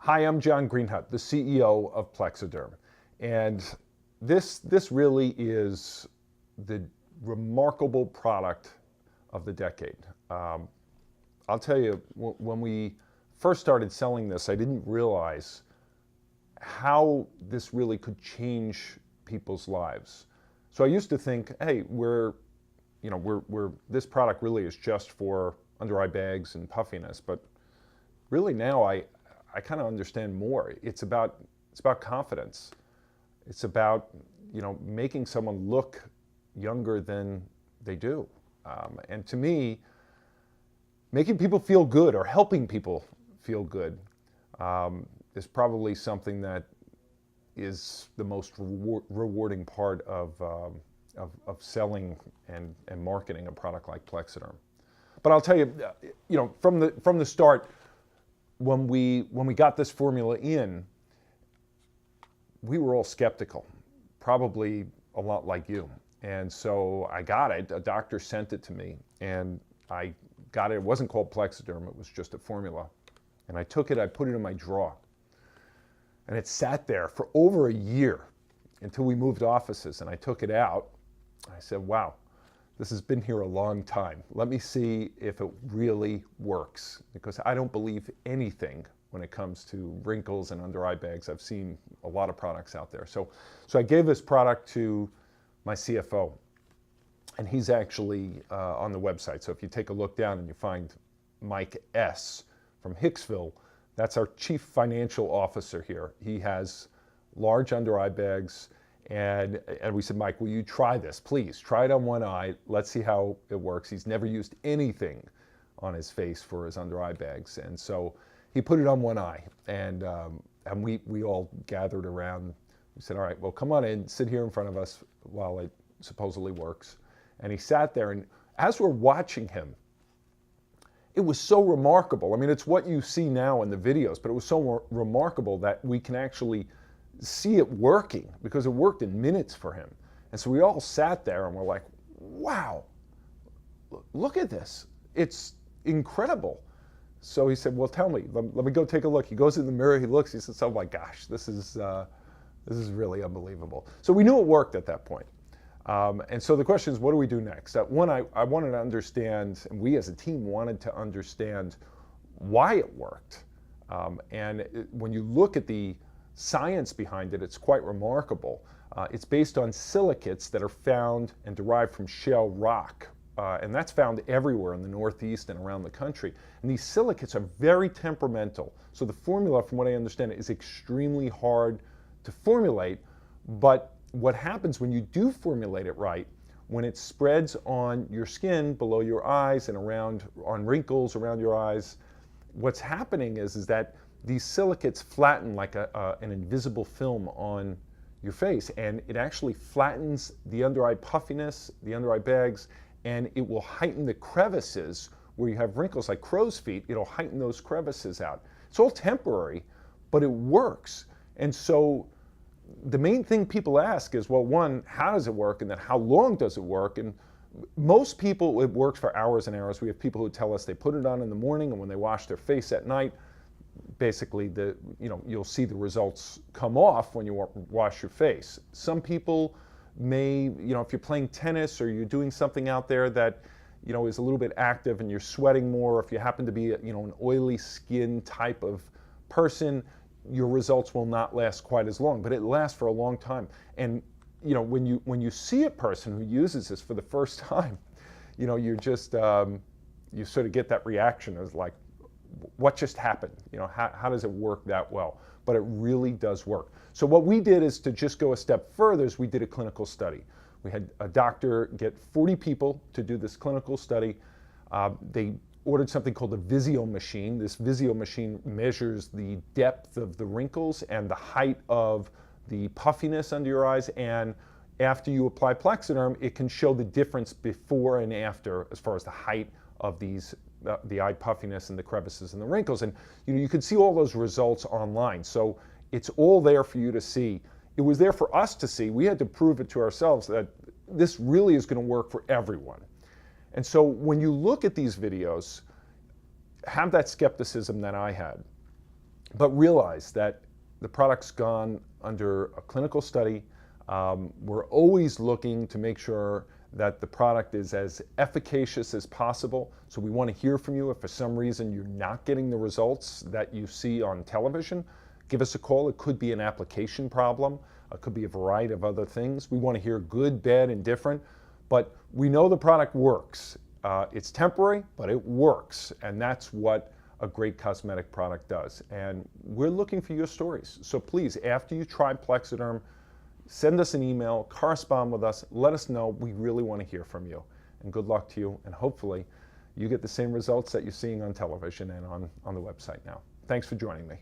Hi, I'm John Greenhut, the CEO of Plexaderm. And this really is the remarkable product of the decade. I'll tell you, when we first started selling this, I didn't realize how this really could change people's lives. So I used to think, hey, this product really is just for under eye bags and puffiness, but really now I kind of understand more. It's about confidence. It's about making someone look younger than they do. And to me, making people feel good or helping people feel good is probably something that is the most rewarding part of selling and marketing a product like Plexaderm. But I'll tell you, from the start, when we got this formula in, we were all skeptical, probably a lot like you. And so I got it. A doctor sent it to me, and I got it. It wasn't called Plexaderm. It was just a formula. And I took it. I put it in my drawer. And it sat there for over a year until we moved offices. And I took it out. I said, wow, this has been here a long time. Let me see if it really works, because I don't believe anything when it comes to wrinkles and under eye bags. I've seen a lot of products out there. So I gave this product to my CFO, and he's actually on the website. So if you take a look down and you find Mike S. from Hicksville, that's our chief financial officer here. He has large under eye bags. And we said, Mike, will you try this? Please, try it on one eye. Let's see how it works. He's never used anything on his face for his under eye bags. And so he put it on one eye. And we all gathered around. We said, all right, well, come on in, sit here in front of us while it supposedly works. And he sat there. And as we're watching him, it was so remarkable. I mean, it's what you see now in the videos, but it was so remarkable that we can actually see it working, because it worked in minutes for him. And so we all sat there and we're like, wow, look at this. It's incredible. So he said, well, tell me, let me go take a look. He goes in the mirror, he looks, he says, oh my gosh, this is really unbelievable. So we knew it worked at that point. And so the question is, what do we do next? One, I wanted to understand, and we as a team wanted to understand why it worked. When you look at the science behind it, it's quite remarkable. It's based on silicates that are found and derived from shale rock. And that's found everywhere in the Northeast and around the country. And these silicates are very temperamental. So the formula, from what I understand, is extremely hard to formulate. But what happens when you do formulate it right, when it spreads on your skin, below your eyes, and on wrinkles around your eyes, what's happening is that these silicates flatten like an invisible film on your face, and it actually flattens the under eye puffiness, the under eye bags, and it will heighten the crevices where you have wrinkles like crow's feet. It'll heighten those crevices out. It's all temporary, but it works. And so the main thing people ask is, well, one, how does it work? And then how long does it work? And most people, it works for hours and hours. We have people who tell us they put it on in the morning, and when they wash their face at night, basically you'll see the results come off when you wash your face. Some people may, if you're playing tennis or you're doing something out there that is a little bit active and you're sweating more, if you happen to be an oily skin type of person, your results will not last quite as long, but it lasts for a long time. And when you see a person who uses this for the first time, you're just you sort of get that reaction as like, what just happened? How does it work that well? But it really does work. So what we did is to just go a step further, is we did a clinical study. We had a doctor get 40 people to do this clinical study. They ordered something called a Visio machine. This Visio machine measures the depth of the wrinkles and the height of the puffiness under your eyes. And after you apply Plexaderm, it can show the difference before and after as far as the height of the eye puffiness and the crevices and the wrinkles. And you can see all those results online. So it's all there for you to see. It was there for us to see. We had to prove it to ourselves that this really is going to work for everyone. And so when you look at these videos, have that skepticism that I had. But realize that the product's gone under a clinical study. We're always looking to make sure that the product is as efficacious as possible. So we want to hear from you. If for some reason you're not getting the results that you see on television, give us a call. It could be an application problem. It could be a variety of other things. We want to hear good, bad, and different. But we know the product works. It's temporary, but it works. And that's what a great cosmetic product does. And we're looking for your stories. So please, after you try Plexaderm, send us an email, correspond with us, let us know. We really want to hear from you. And good luck to you. And hopefully you get the same results that you're seeing on television and on the website now. Thanks for joining me.